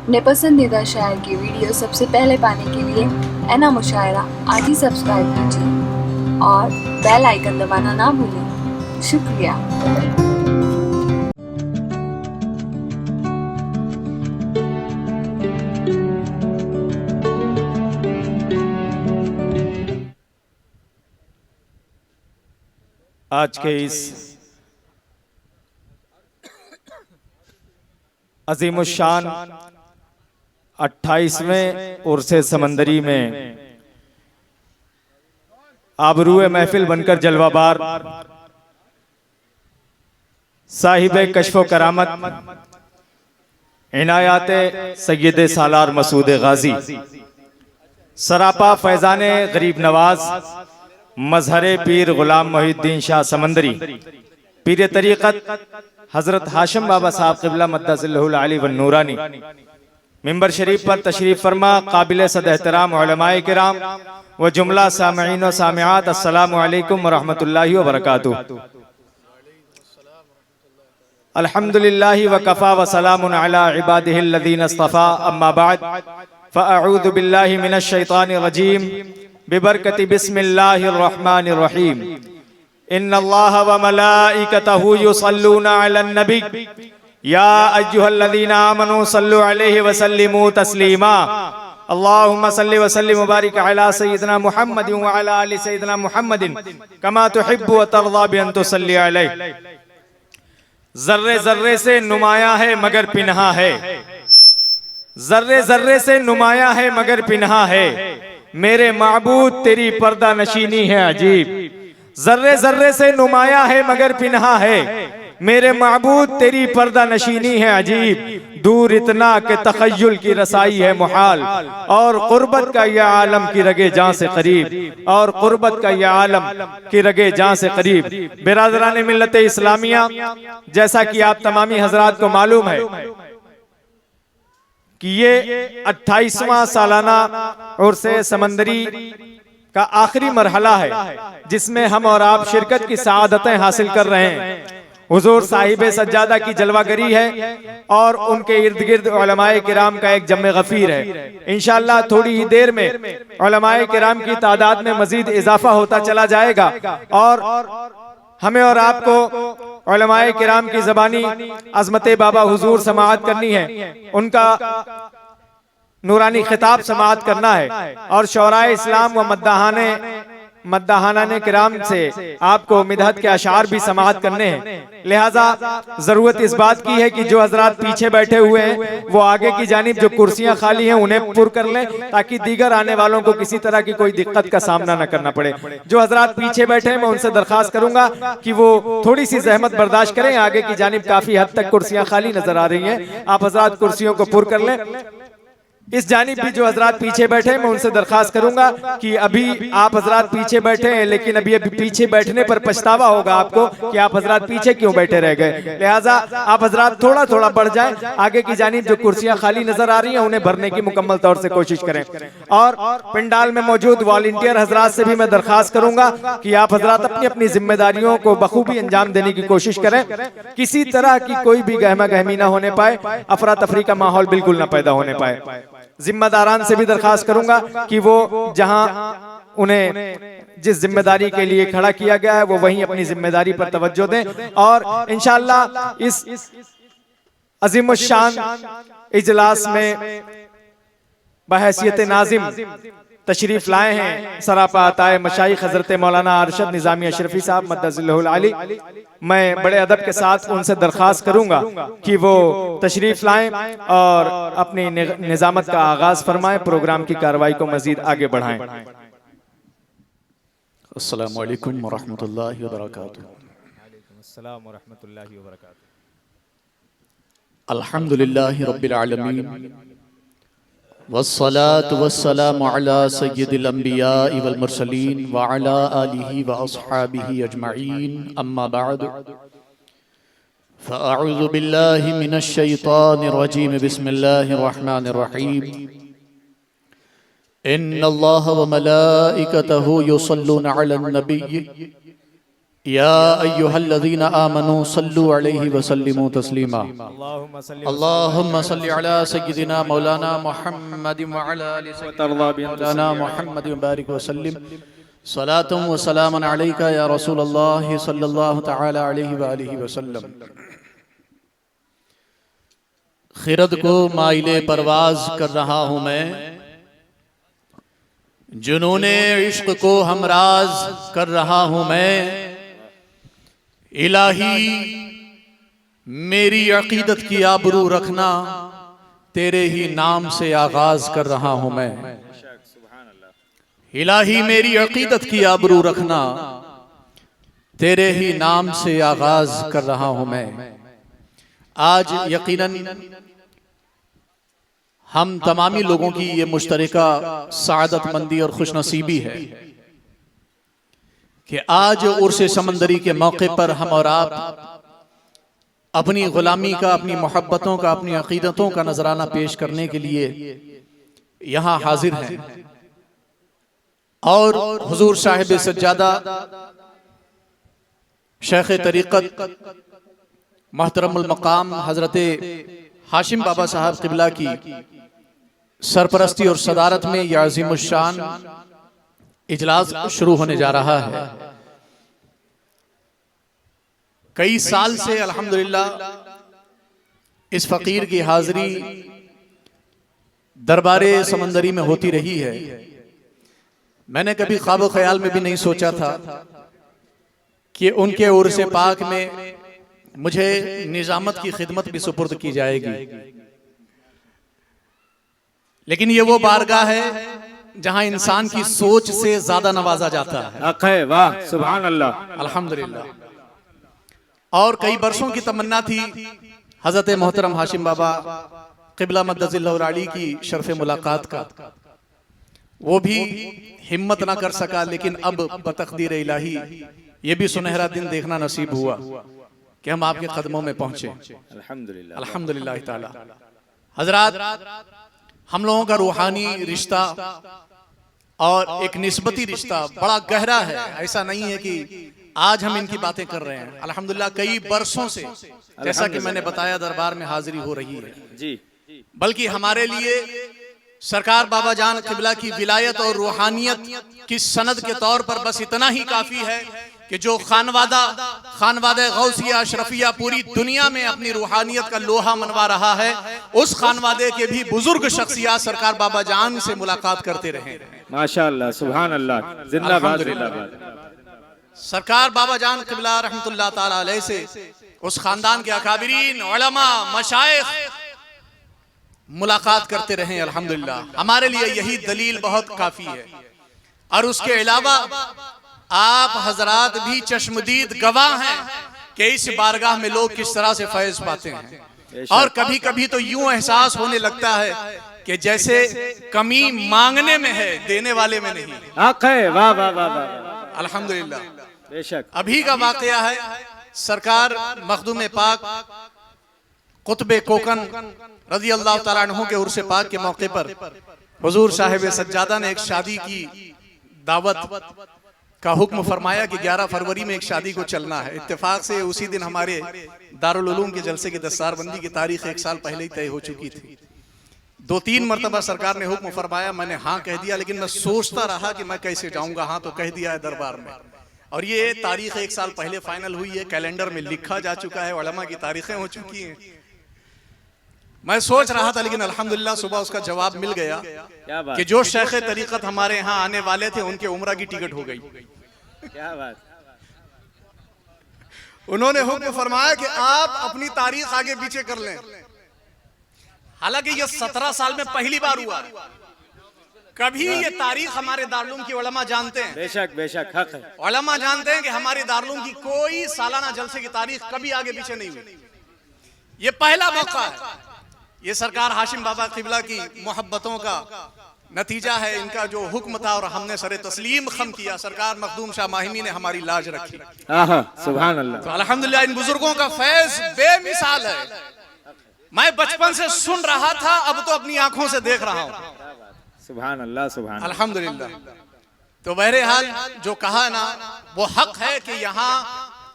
अपने पसंदीदा शायर की वीडियो सबसे पहले पाने के लिए एना मुशायरा आज ही सब्सक्राइब कीजिए और बेल आइकन दबाना ना भूलें। शुक्रिया। आज के इस अजीमुशान 28वें उर्से समंदरी में आबरूए महफिल बनकर जलवाबार साहिबे कश्फो करामत इनायाते सैयदे सालार मसूद गाजी सरापा फैजाने गरीब नवाज मजहरे पीर गुलाम मोहिद्दीन शाह समंदरी पीर तरीक़त हजरत हाशिम बाबा साहब क़िबला मद्दसिल्लहुल आली व नूरानी मिंबर शरीफ पर तशरीफ फरमा काबिल सद एहतराम उलमाए किराम व जुमला सामईन व सामिआत अस्सलामु अलैकुम व रहमतुल्लाहि व बरकातुहू। अल्हम्दुलिल्लाहि व कफ़ा व सलामुन अला इबादिहिल्लज़ीना इस्तफ़ा अम्मा बअद फ़अऊज़ु बिल्लाहि मिनश शैतानिर रजीम बिबरकति बिस्मिल्लाहिर रहमानिर रहीम। इन्नल्लाह व मलाइकतहु युसल्लूना अलन नबी या अय्युहल्लज़ीना आमनू सल्लु अलैहि व सल्लिमू तस्लीमा। अल्लाहुम्मा सल्लि व सल्लिम व बारिक अला सय्यिदिना मुहम्मदिन व अला आलि सय्यिदिना मुहम्मदिन कमा तुहिब्बु व तर्ज़ा बि अन तुसल्ली अलैहि। जर्रे जर्रे से नुमाया है मगर पिन्हा है, जर्रे जर्रे से नुमाया है मगर पिन्हा है, मेरे माबूद तेरी पर्दा नशीनी है अजीब। जर्रे जर्रे से नुमाया है मगर पिन्हा है, मेरे माबूद तेरी पर्दा नशीनी है अजीब। दूर इतना के तखय्युल की रसाई है मुहाल, और कुर्बत का यह आलम की रगे जान से करीब, और कुर्बत का यह आलम की रगे जान से करीब। बिरादरान मिल्लत इस्लामिया, जैसा कि आप तमामी हजरात को मालूम है कि ये 28वां सालाना उर्से समंदरी का आखिरी मरहला है, जिसमें हम और आप शिरकत की सआदतें हासिल कर रहे हैं। हुजूर साहिबे सज्जादा की जलवागरी है और उनके इर्द गिर्द उलमाए किराम का एक जम्मे गफीर है। इंशाअल्लाह थोड़ी ही देर में उलमाए किराम की तादाद में मजीद इजाफा होता चला जाएगा और हमें और आपको उलमाए किराम की ज़बानी अज़मते बाबा हुजूर समाअत करनी है, उनका नूरानी खिताब समाअत करना है और शौराए इस्लाम व मद्दाहाना ने किराम से आपको मिदहत के अशार भी समाअत करने हैं। लिहाजा जरूरत इस बात की है कि जो हजरात पीछे बैठे हुए हैं वो आगे की जानिब जो कुर्सियां खाली हैं उन्हें पुर कर लें, ताकि दीगर आने वालों को किसी तरह की कोई दिक्कत का सामना न करना पड़े। जो हजरात पीछे बैठे हैं मैं उनसे दरखास्त करूंगा कि वो थोड़ी सी जहमत बर्दाश्त करें। आगे की जानिब काफी हद तक कुर्सियां खाली नजर आ रही हैं, आप हजरात कुर्सियों को पुर कर लें। इस जानिब भी जो हजरात पीछे बैठे हैं मैं उनसे दरखास्त करूंगा कि अभी आप हजरात पीछे बैठे हैं, लेकिन अभी पीछे बैठने पर पछतावा होगा आपको कि आप हजरात पीछे क्यों बैठे रह गए। लिहाजा आप हजरात थोड़ा थोड़ा बढ़ जाएं, आगे की जानिब जो कुर्सियां खाली नजर आ रही हैं उन्हें भरने की मुकम्मल तौर से कोशिश करें। और पंडाल में मौजूद वॉलंटियर हजरात से भी मैं दरखास्त करूंगा कि आप हजरात अपनी अपनी जिम्मेदारियों को बखूबी अंजाम देने की कोशिश करें। किसी तरह की कोई भी गहमा गहमी ना होने पाए, अफरा तफरी का माहौल बिल्कुल ना पैदा होने पाए। जिम्मेदारान से भी दरखास्त करूंगा कि वो जहां उन्हें जिस जिम्मेदारी के लिए खड़ा किया गया है वो वहीं अपनी जिम्मेदारी पर तवज्जो दें। और इंशाअल्लाह इस अजीमुश्शान इजलास में बहैसियत नाज़िम तशरीफ लाए हैं सरापा अताए मशाइख हजरत मौलाना अरशद निज़ामी अशरफी साहब मद्दसिल्लहुल आली। मैं बड़े अदब के साथ उनसे दरखास्त करूंगा कि वो तशरीफ लाएं और अपनी निजामत का आगाज फरमाएं, प्रोग्राम की कार्रवाई को मजीद आगे बढ़ाएं। अस्सलामु अलैकुम व रहमतुल्लाहि व बरकातुहू। अल्हम्दुलिल्लाहि रब्बिल आलमीन वस्सलातु वस्सलामु अला सय्यिदिल अंबियाइ वल मुरसलीन व अला आलिहि व अस्हाबिहि अजमईन अम्मा बअद फ़अऊज़ु बिल्लाहि मिनश शैतानिर रजीम बिस्मिल्लाहिर रहमानिर रहीम। इन्नल्लाह व मलाइकतहु युसल्लूना अलन नबी या अय्युहल्लज़ीना आमनू सल्लु अलैहि वसल्लिमू तस्लीमा। अल्लाहुम्मा सल्लि अला सय्यिदिना मौलाना मुहम्मद व अला आलि मौलाना मुहम्मद व बारिक वसल्लिम सलातुम व सलामन अलैका या रसूलल्लाह सल्लल्लाहु तआला अलैहि व आलिहि वसल्लम। खिरद को माइले परवाज कर रहा हूँ मैं, जुनूने इश्क को हमराज कर रहा हूँ मैं। इलाही मेरी अकीदत की आबरू रखना, तेरे ही नाम से आगाज कर रहा हूं मैं। इलाही मेरी अकीदत की आबरू रखना, तेरे ही नाम से आगाज कर रहा हूं मैं। आज यकीनन हम तमामी लोगों की ये मुश्तरका सआदतमंदी और खुशनसीबी है कि आज उर्स समंदरी के मौके पर हम और आप अपनी गुलामी का, अपनी मोहब्बतों का, अपनी अकीदतों का नजराना पेश करने के लिए यहाँ हाजिर हैं। और हुजूर साहिब सज्जादा शेख तरीक़त मोहतरमुल मकाम हजरत हाशिम बाबा साहब क़िबला की सरपरस्ती और सदारत में यह अज़ीमुश्शान इजलास शुरू होने जा रहा है। कई साल से अल्हम्दुलिल्लाह इस फकीर की हाजिरी दरबारे समंदरी में होती रही है। मैंने कभी ख्वाब ख्याल में भी नहीं सोचा था कि उनके उर्स पाक में मुझे निजामत की खिदमत भी सुपुर्द की जाएगी। लेकिन ये वो बारगाह है जहां इंसान की सोच से ज्यादा नवाजा जाता है। वाह सुभान अल्लाह, अल्हम्दुलिल्लाह। और कई बरसों की तमन्ना थी हजरत मोहतरम हाशिम बाबा क़िबला मद्दज़िल्लहुल आली की शर्फ मुलाकात का। वो भी हिम्मत ना कर सका, लेकिन अब बतक़दीर इलाही ये भी सुनहरा दिन देखना नसीब हुआ कि हम आपके कदमों में पहुंचे। अल्हम्दुलिल्लाह अल्हम्दुलिल्लाह ताला। हजरात, हम लोगों का रूहानी रिश्ता और एक निस्बती रिश्ता बड़ा गहरा है। ऐसा नहीं है कि आज हम इनकी बातें कर रहे हैं। अल्हम्दुलिल्लाह कई बरसों से, जैसा कि मैंने बताया, दरबार में हाजिरी हो रही है जी। बल्कि हमारे लिए सरकार बाबा जान क़िबला की विलायत और रूहानियत की सनद के तौर पर बस इतना ही काफी है कि जो खानवादा गौसिया अशरफिया पूरी दुनिया में अपनी रूहानियत का लोहा मनवा रहा है, उस खानवादे के भी बुजुर्ग शख्सियत सरकार बाबा जान से मुलाकात करते रहे। माशाअल्लाह सुभान अल्लाह, जिंदाबाद जिंदाबाद। सरकार बाबा जान क़िबला रहमतुल्लाह ताला अलैह से उस खानदान के अकाबिरीन उलमा मशाइख मुलाकात करते रहे। अल्हम्दुलिल्लाह हमारे लिए यही दलील बहुत काफी है। और उसके अलावा आप हजरात भी चश्मदीद गवाह हैं कि इस बारगाह में लोग किस तरह से फैज पाते हैं। और कभी कभी तो यूं एहसास होने लगता है कि जैसे कमी मांगने में है, देने वाले में नहीं। वाह वाह वाह वाह, अल्हम्दुलिल्लाह। बेशक अभी का वाकया है, सरकार मखदूम पाक कुतुब कोकन रज़ी अल्लाह तआला अन्हु के उर्स पाक के मौके पर हुजूर साहिब सज्जादा ने एक शादी की दावत का हुक्म फरमाया कि 11 फरवरी में एक शादी को चलना है। इत्तेफाक से उसी दिन हमारे दारुल उलूम के जलसे की दस्तारबंदी की तारीख 1 साल पहले ही तय हो चुकी थी। 2-3 मरतबा सरकार ने हुक्म फरमाया, मैंने हाँ कह दिया, लेकिन मैं सोचता रहा कि मैं कैसे जाऊंगा। हाँ तो कह दिया है दरबार में, और ये तारीख 1 साल पहले फाइनल हुई है, कैलेंडर में लिखा जा चुका है, उलमा की तारीखें हो चुकी हैं। मैं सोच रहा था, लेकिन अल्हम्दुलिल्लाह सुबह उसका जवाब मिल गया कि जो शेख तरीक़त हमारे यहाँ आने वाले थे उनके उम्रा की टिकट हो गई। क्या बात। उन्होंने हुक्म फरमाया कि आप अपनी तारीख आगे पीछे कर लें। हालांकि ये 17 साल में पहली बार हुआ है। कभी ये तारीख हमारे दारुल की उलमा जानते हैं, बेशक बेशक हक है। उलमा जानते हैं कि हमारे दारुल की कोई सालाना जलसे की तारीख कभी आगे पीछे नहीं हुई। ये पहला मौका है। ये सरकार हाशिम बाबा क़िबला की मोहब्बतों का नतीजा है, इनका जो हुक्म था और हमने सरे तस्लीम खम किया। सरकार मखदूम शाह माहिमी ने हमारी लाज रखी। सुभान अल्लाह। तो अल्हम्दुलिल्लाह इन बुजुर्गों का फैज बेमिसाल है। मैं बचपन से सुन रहा था, अब तो अपनी आंखों से देख रहा हूँ। सुभान अल्लाह सुभान अल्हम्दुलिल्लाह। तो बहरहाल जो कहा ना वो हक है कि यहाँ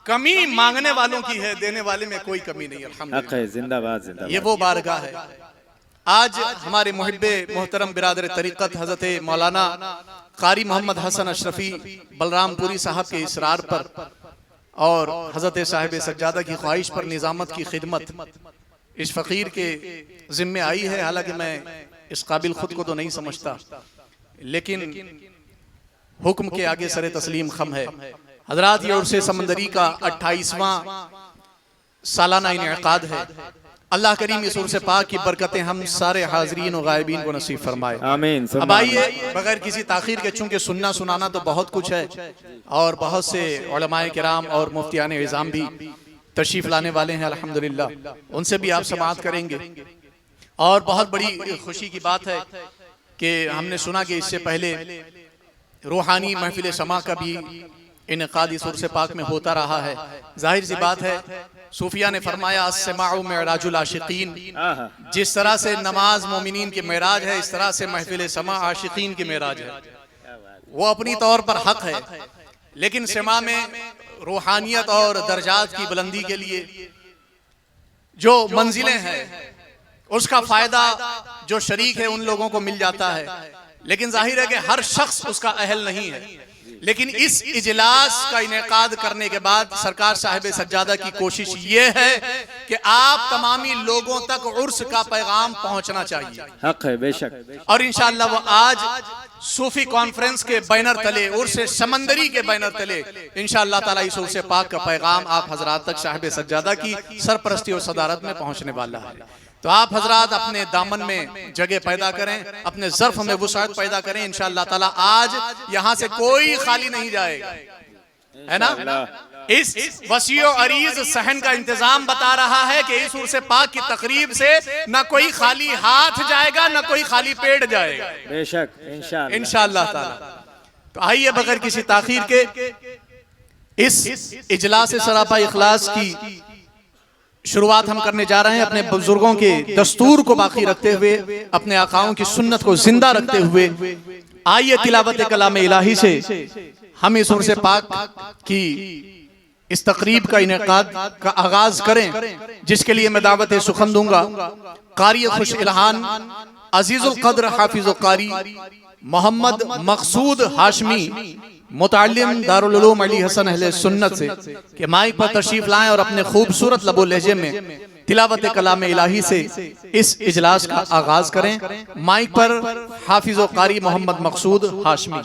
कमी मांगने वालों की है, देने वाले में कोई कमी नहीं। हक है, जिंदाबाद जिंदाबाद। ये वो बारगाह है। आज हमारे मुहिब्बे मोहतरम बिरादर तरीक़त हज़रत मौलाना कारी मोहम्मद हसन अशरफी बलरामपुरी साहब के इसरार पर और हज़रत साहिब सज्जादा की ख्वाहिश पर निज़ामत की खिदमत इस फ़कीर के ज़िम्मे आई है। हालांकि मैं इस काबिल खुद को तो नहीं समझता, लेकिन हुक्म के आगे सरे तस्लीम खम है। हजरात, ये उर्से समंदरी का 28वां सालाना इनेकाद है। अल्लाह करीम इस उर्से पाक की बरकतें हम सारे हाजरीन और गायबीन को नसीब फरमाए, आमीन। अब आइए बगैर किसी ताखीर के, चूंकि सुनना सुनाना तो बहुत कुछ है और बहुत से उलमाए किराम और मुफ्तियान इज़ाम भी तशरीफ लाने वाले हैं अल्हम्दुलिल्लाह, उनसे भी आप समाअत करेंगे। और बहुत बड़ी खुशी की बात है कि हमने सुना कि इससे पहले रूहानी महफिल समा का भी इनेकाद इस उर्से पाक में होता रहा है। जाहिर सी बात है, सूफिया ने फरमाया अस्समाउ मिअराजुल आशिकीन, जिस तरह से नमाज मोमिनीन की मेराज है, इस तरह से महफिल समा आशिकीन की मेराज है। वो अपनी तौर पर हक है, लेकिन समा में रूहानियत और दर्जात की बुलंदी के लिए जो मंजिलें हैं उसका फायदा जो शरीक है उन लोगों को मिल जाता है, लेकिन जाहिर है कि हर शख्स उसका अहल नहीं है। लेकिन इस इजलास का इनेकाद करने के बाद सरकार साहिब सज्जादा की कोशिश ये है कि आप तमामी लोगों तक उर्स का पैगाम पहुंचना चाहिए। हक है, बेशक। और इंशाअल्लाह वो आज सूफी कॉन्फ्रेंस के बैनर तले, उर्स समंदरी के बैनर तले इंशाअल्लाह ताला इस उर्स पाक का पैगाम आप हजरात तक साहिब सज्जादा की सरपरस्ती और सदारत में पहुंचने वाला है। तो आप हजरात अपने दामन में जगह पैदा करें, अपने ज़र्फ में वुसाअत पैदा करें। इंशाअल्लाह ताला आज यहाँ से कोई खाली नहीं जाएगा, है ना। इस वसीओ अरीज सहन का इंतजाम बता रहा है कि इस उर्से पाक की तकरीब से ना कोई खाली हाथ जाएगा, ना कोई खाली पेड़ जाएगा, बेशक इंशाअल्लाह ताला। तो आइए बगैर किसी ताखीर के इस इजलास सरापा इखलास की शुरुआत हम करने जा रहे हैं, अपने बुजुर्गों के दस्तूर को बाकी रखते हुए, अपने आकाओं की सुन्नत को जिंदा रखते हुए। आइए तिलावत कलाम इलाही से हम इस उर्से पाक की इस तकरीब का इनेकाद का आगाज करें, जिसके लिए मैं दावत सुखन दूंगा कारी खुश इल्हान अजीजुल कद्र हाफिजुल कारी मोहम्मद मकसूद हाशमी मुतालिम दारुल उलूम अली हसन अहले सुन्नत से कि माइक पर तशरीफ लाएं और अपने खूबसूरत लबो लहजे में तिलावत कलाम इलाही से इस इजलास का आगाज करें। माइक पर हाफिज व कारी मोहम्मद मकसूद हाशमी।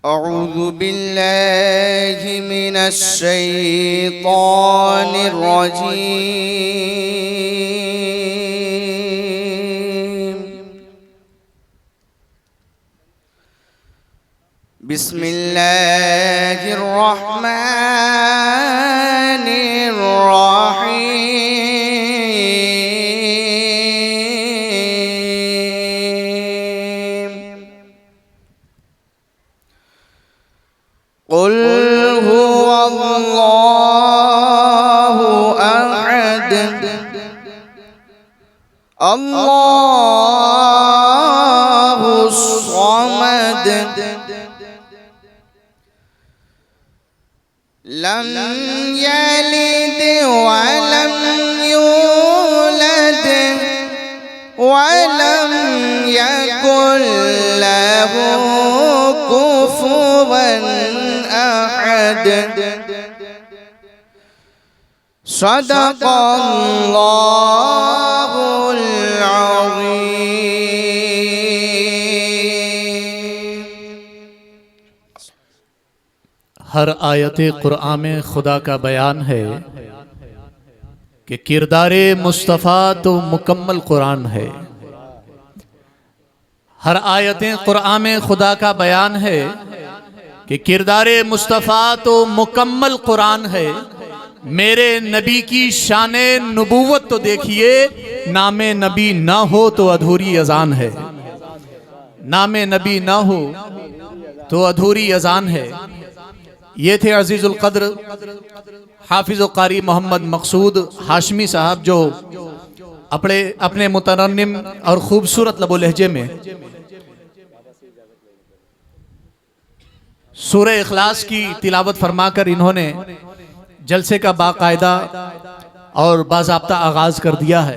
अऊज़ु बिल्लाहि मिनश शैतानिर रजीम। बिस्मिल्लाहिर रहमानिर रहीम। क़ुल हुवल्लाहु अहद अल्लाहुस समद लम यलिद वलम यूलद वलम यकुल लहू कुफुवन अहद। सदक़ल्लाहुल अज़ीम। हर आयत कुरान में खुदा का बयान है कि किरदारे मुस्तफ़ा तो मुकम्मल कुरान है। हर आयतें कुरान में खुदा का बयान है कि किरदारे मुस्तफ़ा तो मुकम्मल कुरान है। मेरे नबी की शाने नबूवत तो देखिए, नामे नबी ना हो तो अधूरी अजान है। नामे नबी ना हो तो अधूरी अजान है। ये थे अजीजुल कद्र हाफिज व कारी मोहम्मद मकसूद हाशमी साहब, जो अपने मुतरन्निम और खूबसूरत लबो लहजे में सूरह इखलास की तिलावत फरमाकर इन्होंने जलसे का बाकायदा और बाज़ाब्ता आगाज कर दिया है।